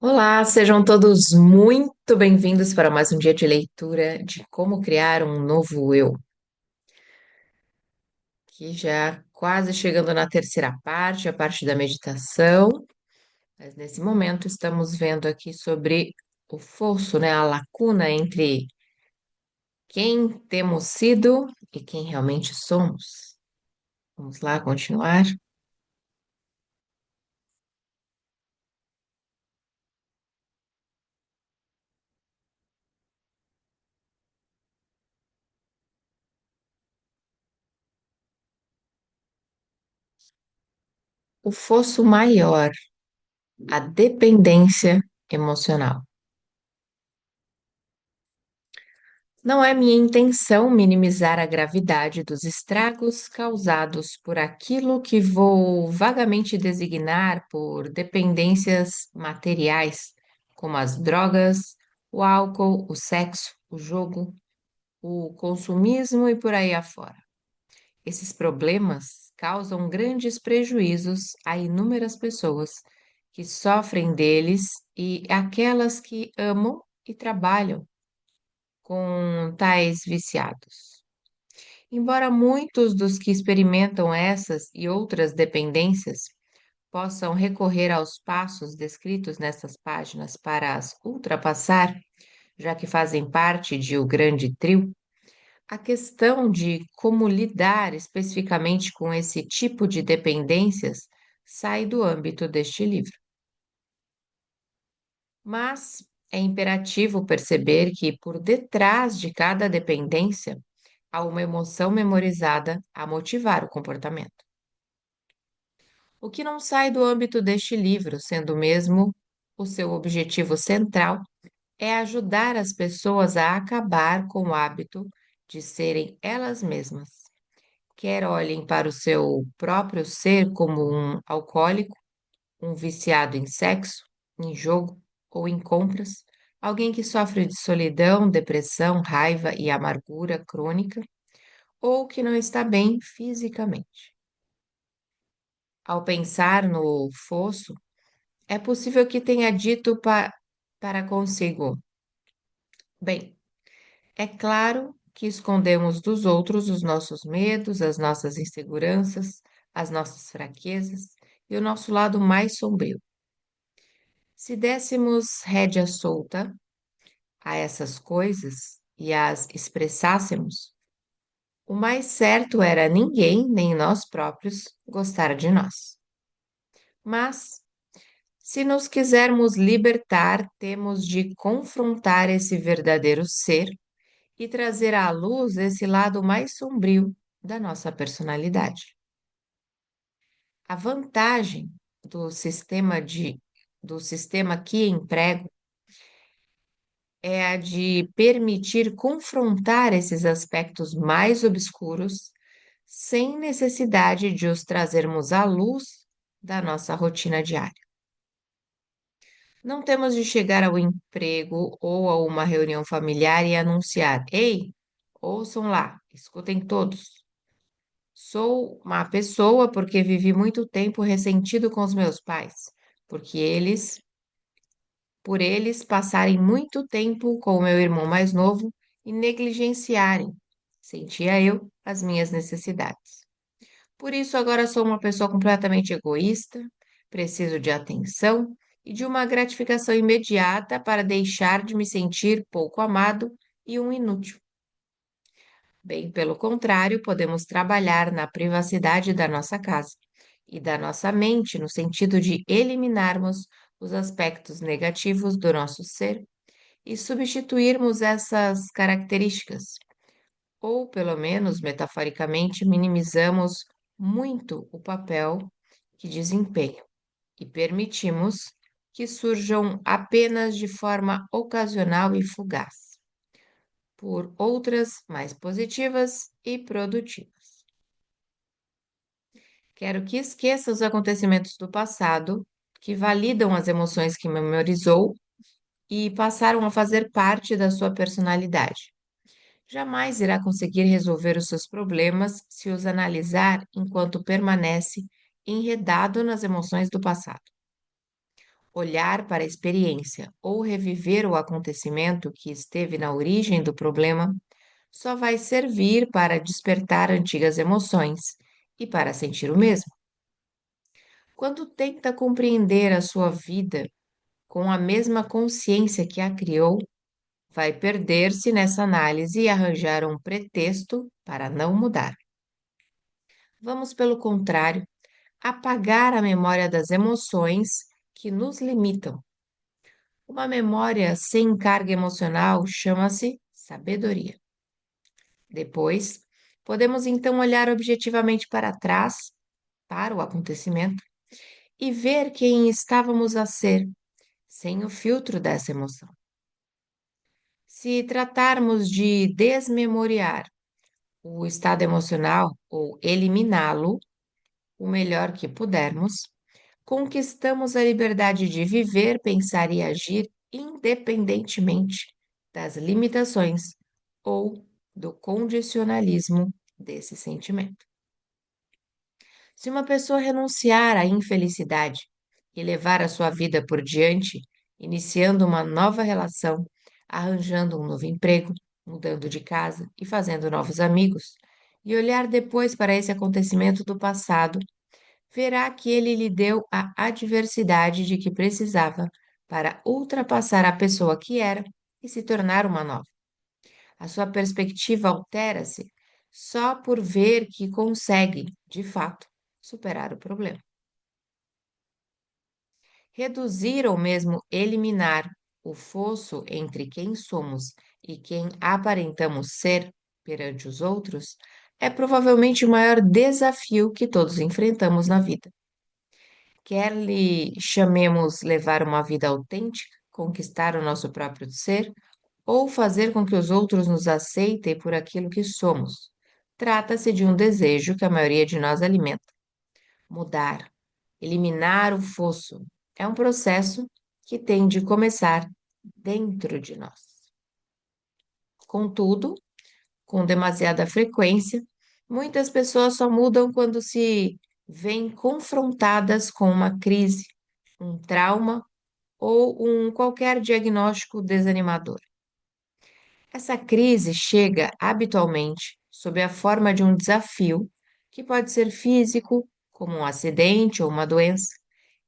Olá, sejam todos muito bem-vindos para mais um dia de leitura de Como Criar um Novo Eu, que já quase chegando na terceira parte, a parte da meditação, mas nesse momento estamos vendo aqui sobre o fosso, né, a lacuna entre quem temos sido e quem realmente somos. Vamos lá continuar. O fosso maior, a dependência emocional. Não é minha intenção minimizar a gravidade dos estragos causados por aquilo que vou vagamente designar por dependências materiais, como as drogas, o álcool, o sexo, o jogo, o consumismo e por aí afora. Esses problemas causam grandes prejuízos a inúmeras pessoas que sofrem deles e aquelas que amam e trabalham com tais viciados. Embora muitos dos que experimentam essas e outras dependências possam recorrer aos passos descritos nessas páginas para as ultrapassar, já que fazem parte de O Grande Trio, a questão de como lidar especificamente com esse tipo de dependências sai do âmbito deste livro. Mas é imperativo perceber que, por detrás de cada dependência, há uma emoção memorizada a motivar o comportamento. O que não sai do âmbito deste livro, sendo mesmo o seu objetivo central, é ajudar as pessoas a acabar com o hábito de serem elas mesmas. Quer olhem para o seu próprio ser como um alcoólico, um viciado em sexo, em jogo ou em compras, alguém que sofre de solidão, depressão, raiva e amargura crônica, ou que não está bem fisicamente. Ao pensar no fosso, é possível que tenha dito para consigo: bem, é claro que escondemos dos outros os nossos medos, as nossas inseguranças, as nossas fraquezas e o nosso lado mais sombrio. Se dessemos rédea solta a essas coisas e as expressássemos, o mais certo era ninguém, nem nós próprios, gostar de nós. Mas, se nos quisermos libertar, temos de confrontar esse verdadeiro ser e trazer à luz esse lado mais sombrio da nossa personalidade. A vantagem do sistema que emprego é a de permitir confrontar esses aspectos mais obscuros sem necessidade de os trazermos à luz da nossa rotina diária. Não temos de chegar ao emprego ou a uma reunião familiar e anunciar: Ei, ouçam lá, escutem todos. Sou má pessoa porque vivi muito tempo ressentido com os meus pais, porque por eles passarem muito tempo com o meu irmão mais novo e negligenciarem, sentia eu, as minhas necessidades. Por isso, agora sou uma pessoa completamente egoísta, preciso de atenção e de uma gratificação imediata para deixar de me sentir pouco amado e um inútil. Bem, pelo contrário, podemos trabalhar na privacidade da nossa casa e da nossa mente, no sentido de eliminarmos os aspectos negativos do nosso ser e substituirmos essas características, ou pelo menos metaforicamente, minimizamos muito o papel que desempenham e permitimos que surjam apenas de forma ocasional e fugaz, por outras mais positivas e produtivas. Quero que esqueça os acontecimentos do passado, que validam as emoções que memorizou e passaram a fazer parte da sua personalidade. Jamais irá conseguir resolver os seus problemas se os analisar enquanto permanece enredado nas emoções do passado. Olhar para a experiência ou reviver o acontecimento que esteve na origem do problema só vai servir para despertar antigas emoções e para sentir o mesmo. Quando tenta compreender a sua vida com a mesma consciência que a criou, vai perder-se nessa análise e arranjar um pretexto para não mudar. Vamos, pelo contrário, apagar a memória das emoções que nos limitam. Uma memória sem carga emocional chama-se sabedoria. Depois, podemos então olhar objetivamente para trás, para o acontecimento, e ver quem estávamos a ser, sem o filtro dessa emoção. Se tratarmos de desmemoriar o estado emocional ou eliminá-lo, o melhor que pudermos, conquistamos a liberdade de viver, pensar e agir independentemente das limitações ou do condicionalismo desse sentimento. Se uma pessoa renunciar à infelicidade e levar a sua vida por diante, iniciando uma nova relação, arranjando um novo emprego, mudando de casa e fazendo novos amigos, e olhar depois para esse acontecimento do passado, verá que ele lhe deu a adversidade de que precisava para ultrapassar a pessoa que era e se tornar uma nova. A sua perspectiva altera-se só por ver que consegue, de fato, superar o problema. Reduzir ou mesmo eliminar o fosso entre quem somos e quem aparentamos ser perante os outros é provavelmente o maior desafio que todos enfrentamos na vida. Quer lhe chamemos levar uma vida autêntica, conquistar o nosso próprio ser, ou fazer com que os outros nos aceitem por aquilo que somos. Trata-se de um desejo que a maioria de nós alimenta. Mudar, eliminar o fosso, é um processo que tem de começar dentro de nós. Contudo, com demasiada frequência, muitas pessoas só mudam quando se veem confrontadas com uma crise, um trauma ou um qualquer diagnóstico desanimador. Essa crise chega habitualmente sob a forma de um desafio que pode ser físico, como um acidente ou uma doença,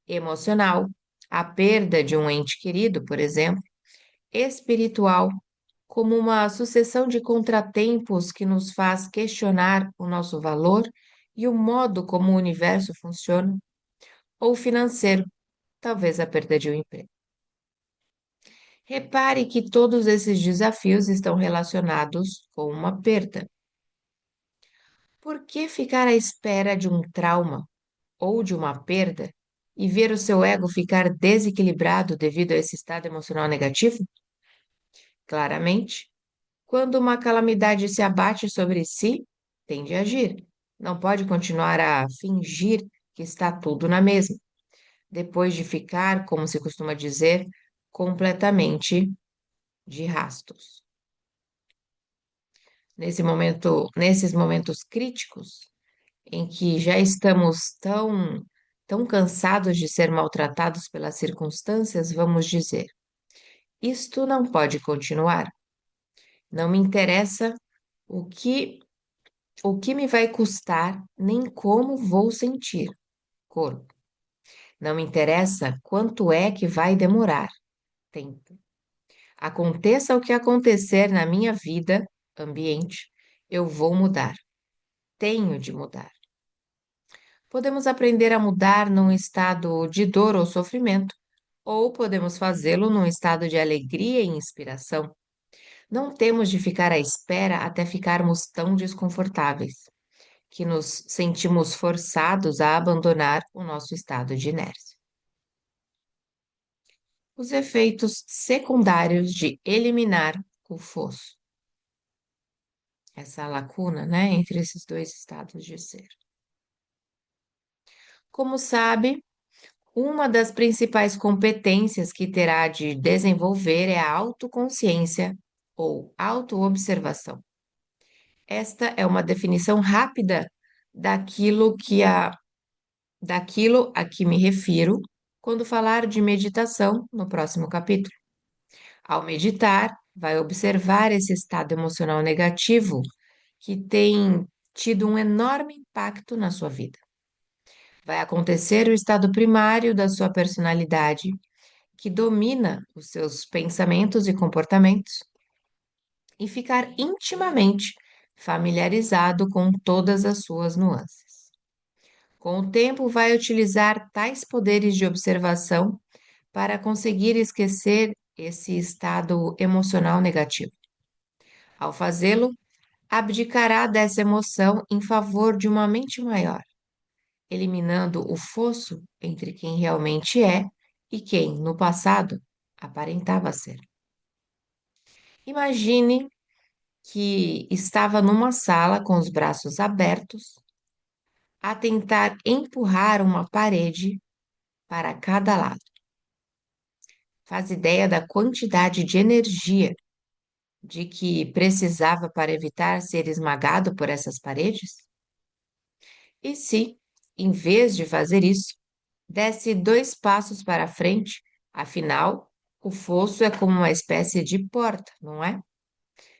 emocional, a perda de um ente querido, por exemplo, espiritual, como uma sucessão de contratempos que nos faz questionar o nosso valor e o modo como o universo funciona, ou financeiro, talvez a perda de um emprego. Repare que todos esses desafios estão relacionados com uma perda. Por que ficar à espera de um trauma ou de uma perda e ver o seu ego ficar desequilibrado devido a esse estado emocional negativo? Claramente, quando uma calamidade se abate sobre si, tem de agir. Não pode continuar a fingir que está tudo na mesma, depois de ficar, como se costuma dizer, completamente de rastos. Nesses momentos críticos, em que já estamos tão cansados de ser maltratados pelas circunstâncias, vamos dizer: isto não pode continuar. Não me interessa o que o que me vai custar, nem como vou sentir. Corpo. Não me interessa quanto é que vai demorar. Tempo. Aconteça o que acontecer na minha vida, ambiente, eu vou mudar. Tenho de mudar. Podemos aprender a mudar num estado de dor ou sofrimento, ou podemos fazê-lo num estado de alegria e inspiração. Não temos de ficar à espera até ficarmos tão desconfortáveis, que nos sentimos forçados a abandonar o nosso estado de inércia. Os efeitos secundários de eliminar o fosso, essa lacuna, né, entre esses dois estados de ser. Como sabe, uma das principais competências que terá de desenvolver é a autoconsciência ou autoobservação. Esta é uma definição rápida daquilo a que me refiro quando falar de meditação no próximo capítulo. Ao meditar, vai observar esse estado emocional negativo que tem tido um enorme impacto na sua vida. Vai acontecer o estado primário da sua personalidade, que domina os seus pensamentos e comportamentos, e ficar intimamente familiarizado com todas as suas nuances. Com o tempo, vai utilizar tais poderes de observação para conseguir esquecer esse estado emocional negativo. Ao fazê-lo, abdicará dessa emoção em favor de uma mente maior, eliminando o fosso entre quem realmente é e quem, no passado, aparentava ser. Imagine que estava numa sala com os braços abertos, a tentar empurrar uma parede para cada lado. Faz ideia da quantidade de energia de que precisava para evitar ser esmagado por essas paredes? E se, em vez de fazer isso, desse 2 passos para frente, afinal, o fosso é como uma espécie de porta, não é?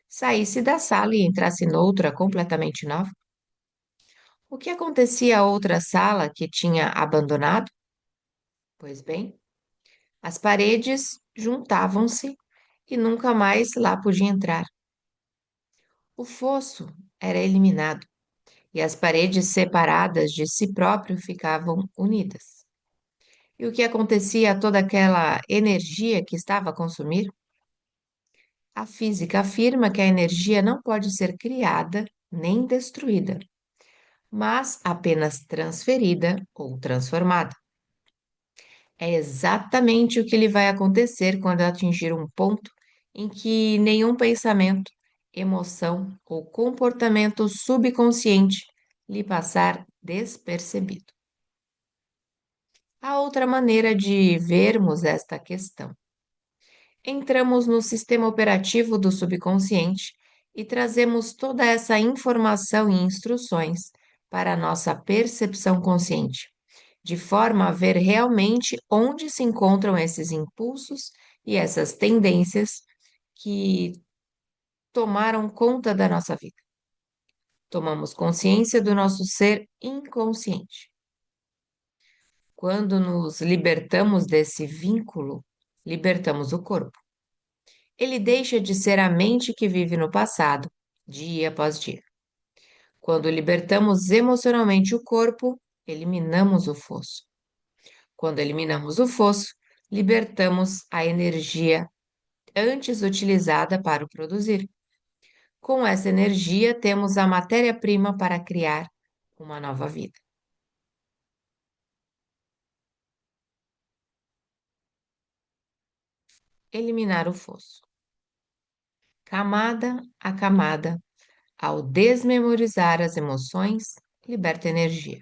Saísse da sala e entrasse noutra completamente nova? O que acontecia à outra sala que tinha abandonado? Pois bem, as paredes juntavam-se e nunca mais lá podia entrar. O fosso era eliminado e as paredes separadas de si próprio ficavam unidas. E o que acontecia a toda aquela energia que estava a consumir? A física afirma que a energia não pode ser criada nem destruída, mas apenas transferida ou transformada. É exatamente o que lhe vai acontecer quando atingir um ponto em que nenhum pensamento, emoção ou comportamento subconsciente lhe passar despercebido. Há outra maneira de vermos esta questão. Entramos no sistema operativo do subconsciente e trazemos toda essa informação e instruções para a nossa percepção consciente, de forma a ver realmente onde se encontram esses impulsos e essas tendências que tomaram conta da nossa vida. Tomamos consciência do nosso ser inconsciente. Quando nos libertamos desse vínculo, libertamos o corpo. Ele deixa de ser a mente que vive no passado, dia após dia. Quando libertamos emocionalmente o corpo, eliminamos o fosso. Quando eliminamos o fosso, libertamos a energia antes utilizada para o produzir. Com essa energia, temos a matéria-prima para criar uma nova vida. Eliminar o fosso. Camada a camada, ao desmemorizar as emoções, liberta energia.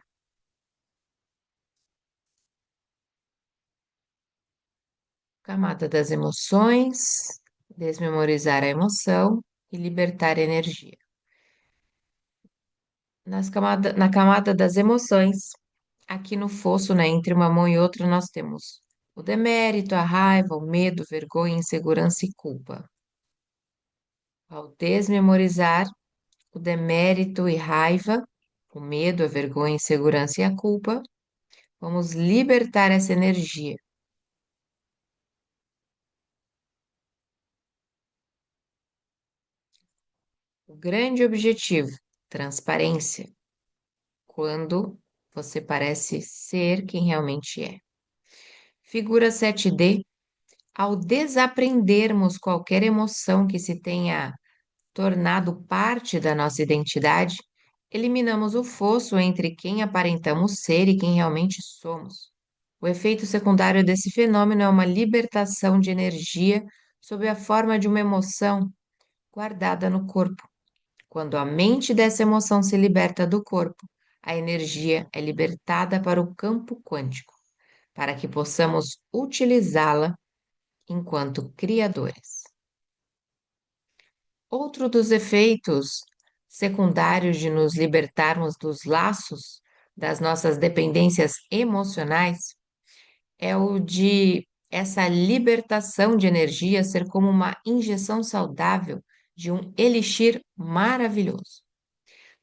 Camada das emoções, desmemorizar a emoção e libertar energia. Na camada das emoções, aqui no fosso, né, entre uma mão e outra, nós temos o demérito, a raiva, o medo, vergonha, insegurança e culpa. Ao desmemorizar o demérito e raiva, o medo, a vergonha, insegurança e a culpa, vamos libertar essa energia. O grande objetivo, transparência, quando você parece ser quem realmente é. Figura 7D, ao desaprendermos qualquer emoção que se tenha tornado parte da nossa identidade, eliminamos o fosso entre quem aparentamos ser e quem realmente somos. O efeito secundário desse fenômeno é uma libertação de energia sob a forma de uma emoção guardada no corpo. Quando a mente dessa emoção se liberta do corpo, a energia é libertada para o campo quântico, para que possamos utilizá-la enquanto criadores. Outro dos efeitos secundários de nos libertarmos dos laços das nossas dependências emocionais é o de essa libertação de energia ser como uma injeção saudável de um elixir maravilhoso.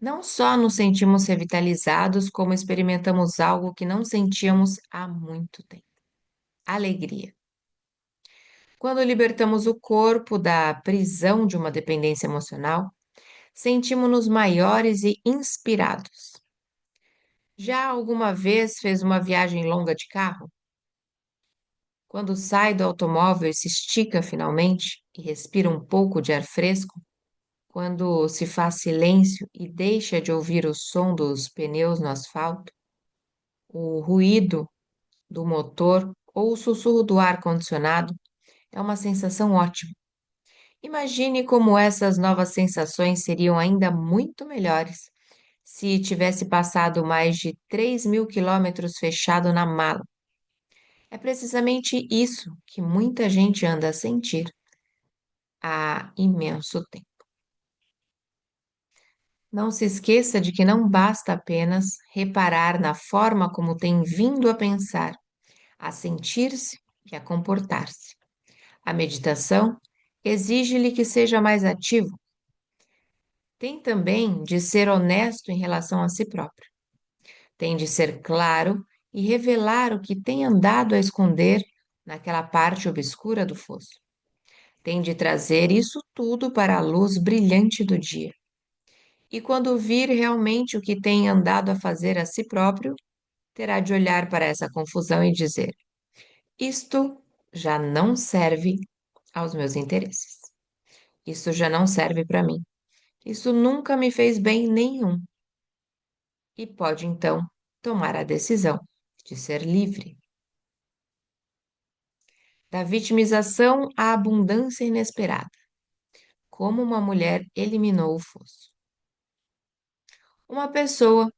Não só nos sentimos revitalizados, como experimentamos algo que não sentíamos há muito tempo: alegria. Quando libertamos o corpo da prisão de uma dependência emocional, sentimos-nos maiores e inspirados. Já alguma vez fez uma viagem longa de carro? Quando sai do automóvel e se estica finalmente e respira um pouco de ar fresco, quando se faz silêncio e deixa de ouvir o som dos pneus no asfalto, o ruído do motor ou o sussurro do ar-condicionado, é uma sensação ótima. Imagine como essas novas sensações seriam ainda muito melhores se tivesse passado mais de 3.000 quilômetros fechado na mala. É precisamente isso que muita gente anda a sentir há imenso tempo. Não se esqueça de que não basta apenas reparar na forma como tem vindo a pensar, a sentir-se e a comportar-se. A meditação exige-lhe que seja mais ativo. Tem também de ser honesto em relação a si próprio. Tem de ser claro e revelar o que tem andado a esconder naquela parte obscura do fosso. Tem de trazer isso tudo para a luz brilhante do dia. E quando vir realmente o que tem andado a fazer a si próprio, terá de olhar para essa confusão e dizer: isto já não serve aos meus interesses. Isso já não serve para mim. Isso nunca me fez bem nenhum. E pode então tomar a decisão de ser livre. Da vitimização à abundância inesperada. Como uma mulher eliminou o fosso. Uma pessoa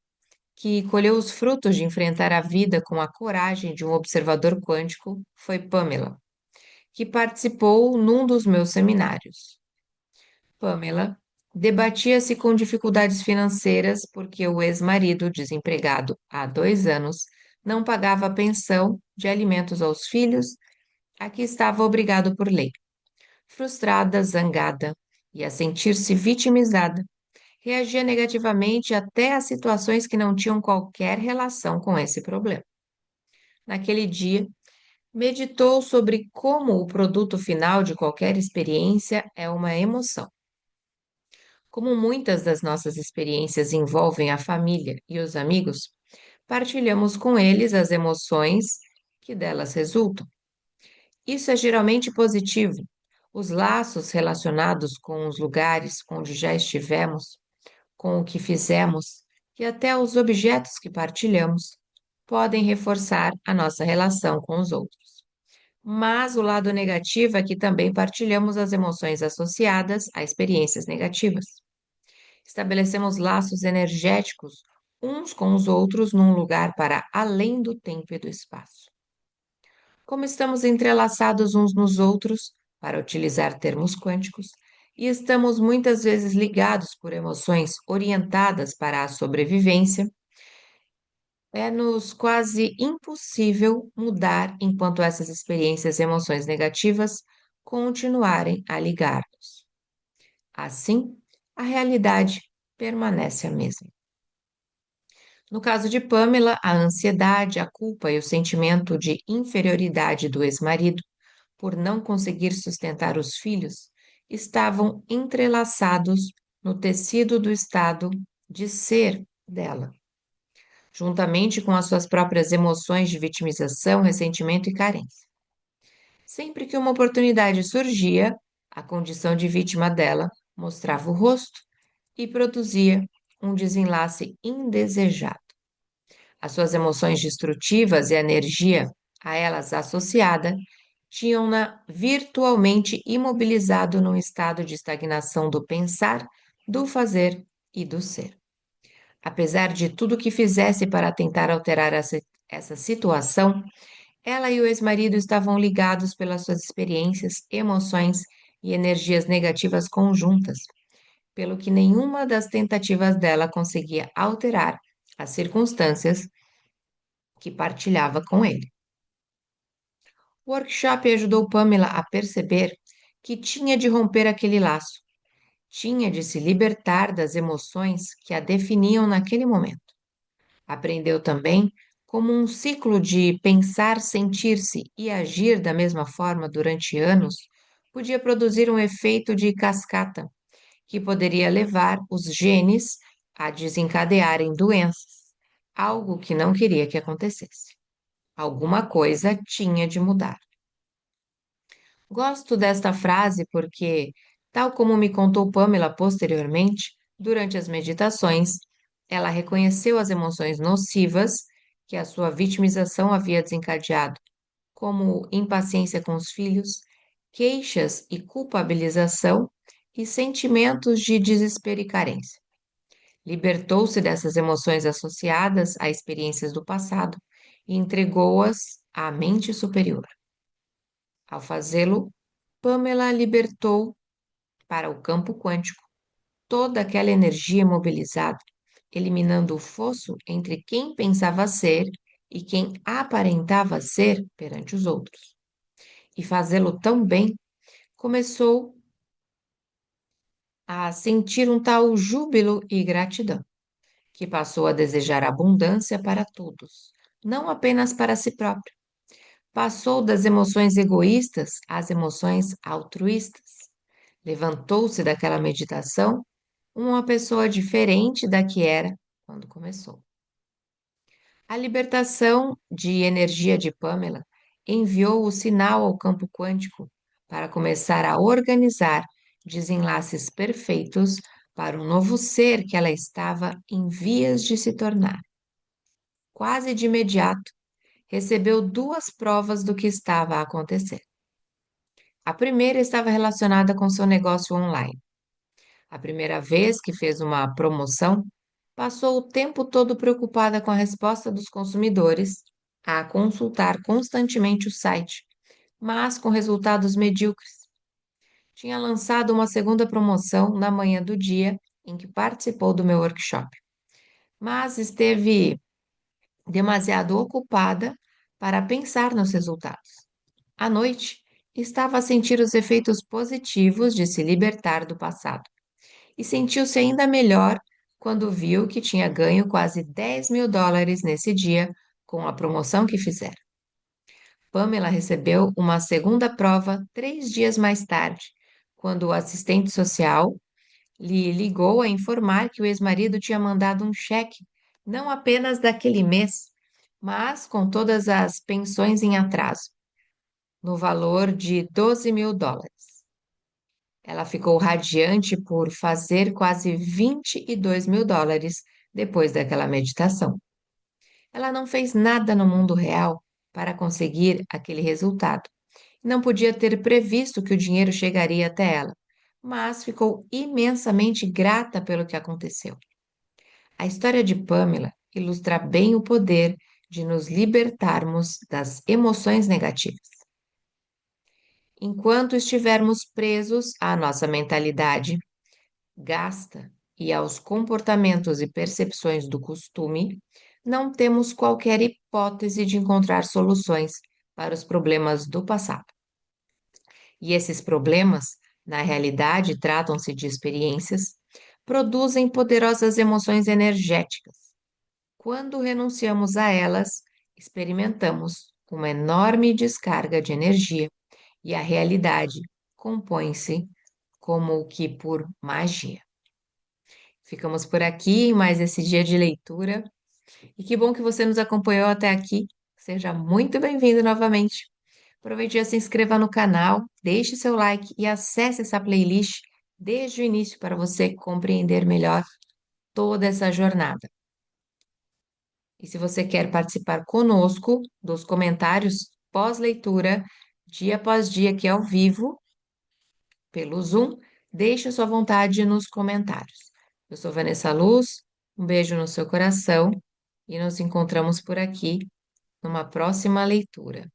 que colheu os frutos de enfrentar a vida com a coragem de um observador quântico foi Pamela, que participou num dos meus seminários. Pamela debatia-se com dificuldades financeiras porque o ex-marido, desempregado há 2 anos, não pagava a pensão de alimentos aos filhos, a que estava obrigado por lei. Frustrada, zangada e a sentir-se vitimizada, reagia negativamente até a situações que não tinham qualquer relação com esse problema. Naquele dia, meditou sobre como o produto final de qualquer experiência é uma emoção. Como muitas das nossas experiências envolvem a família e os amigos, partilhamos com eles as emoções que delas resultam. Isso é geralmente positivo. Os laços relacionados com os lugares onde já estivemos, com o que fizemos e até os objetos que partilhamos podem reforçar a nossa relação com os outros. Mas o lado negativo é que também partilhamos as emoções associadas a experiências negativas. Estabelecemos laços energéticos uns com os outros num lugar para além do tempo e do espaço. Como estamos entrelaçados uns nos outros, para utilizar termos quânticos, e estamos muitas vezes ligados por emoções orientadas para a sobrevivência, é-nos quase impossível mudar enquanto essas experiências e emoções negativas continuarem a ligar-nos. Assim, a realidade permanece a mesma. No caso de Pamela, a ansiedade, a culpa e o sentimento de inferioridade do ex-marido por não conseguir sustentar os filhos estavam entrelaçados no tecido do estado de ser dela, juntamente com as suas próprias emoções de vitimização, ressentimento e carência. Sempre que uma oportunidade surgia, a condição de vítima dela mostrava o rosto e produzia um desenlace indesejado. As suas emoções destrutivas e a energia a elas associada tinham-na virtualmente imobilizado num estado de estagnação do pensar, do fazer e do ser. Apesar de tudo que fizesse para tentar alterar essa situação, ela e o ex-marido estavam ligados pelas suas experiências, emoções e energias negativas conjuntas, pelo que nenhuma das tentativas dela conseguia alterar as circunstâncias que partilhava com ele. O workshop ajudou Pamela a perceber que tinha de romper aquele laço, tinha de se libertar das emoções que a definiam naquele momento. Aprendeu também como um ciclo de pensar, sentir-se e agir da mesma forma durante anos podia produzir um efeito de cascata que poderia levar os genes a desencadearem doenças, algo que não queria que acontecesse. Alguma coisa tinha de mudar. Gosto desta frase porque, tal como me contou Pamela posteriormente, durante as meditações, ela reconheceu as emoções nocivas que a sua vitimização havia desencadeado, como impaciência com os filhos, queixas e culpabilização e sentimentos de desespero e carência. Libertou-se dessas emoções associadas a experiências do passado e entregou-as à mente superior. Ao fazê-lo, Pamela libertou para o campo quântico toda aquela energia mobilizada, eliminando o fosso entre quem pensava ser e quem aparentava ser perante os outros. E fazê-lo tão bem, começou a sentir um tal júbilo e gratidão, que passou a desejar abundância para todos, não apenas para si próprio. Passou das emoções egoístas às emoções altruístas. Levantou-se daquela meditação uma pessoa diferente da que era quando começou. A libertação de energia de Pamela enviou o sinal ao campo quântico para começar a organizar desenlaces perfeitos para o novo ser que ela estava em vias de se tornar. Quase de imediato, recebeu duas provas do que estava a acontecer. A primeira estava relacionada com seu negócio online. A primeira vez que fez uma promoção, passou o tempo todo preocupada com a resposta dos consumidores, a consultar constantemente o site, mas com resultados medíocres. Tinha lançado uma segunda promoção na manhã do dia em que participou do meu workshop, mas esteve demasiado ocupada para pensar nos resultados. À noite, estava a sentir os efeitos positivos de se libertar do passado e sentiu-se ainda melhor quando viu que tinha ganho quase US$ 10.000 nesse dia com a promoção que fizera. Pamela recebeu uma segunda prova 3 dias mais tarde, quando o assistente social lhe ligou a informar que o ex-marido tinha mandado um cheque, não apenas daquele mês, mas com todas as pensões em atraso, no valor de US$ 12.000. Ela ficou radiante por fazer quase US$ 22.000 depois daquela meditação. Ela não fez nada no mundo real para conseguir aquele resultado. Não podia ter previsto que o dinheiro chegaria até ela, mas ficou imensamente grata pelo que aconteceu. A história de Pamela ilustra bem o poder de nos libertarmos das emoções negativas. Enquanto estivermos presos à nossa mentalidade gasta e aos comportamentos e percepções do costume, não temos qualquer hipótese de encontrar soluções para os problemas do passado. E esses problemas, na realidade, tratam-se de experiências, produzem poderosas emoções energéticas. Quando renunciamos a elas, experimentamos uma enorme descarga de energia e a realidade compõe-se como que por magia. Ficamos por aqui em mais esse dia de leitura. E que bom que você nos acompanhou até aqui. Seja muito bem-vindo novamente. Aproveite e já se inscreva no canal, deixe seu like e acesse essa playlist desde o início para você compreender melhor toda essa jornada. E se você quer participar conosco dos comentários pós-leitura, dia após dia, aqui ao vivo, pelo Zoom, deixe sua vontade nos comentários. Eu sou Vanessa Luz, um beijo no seu coração e nos encontramos por aqui numa próxima leitura.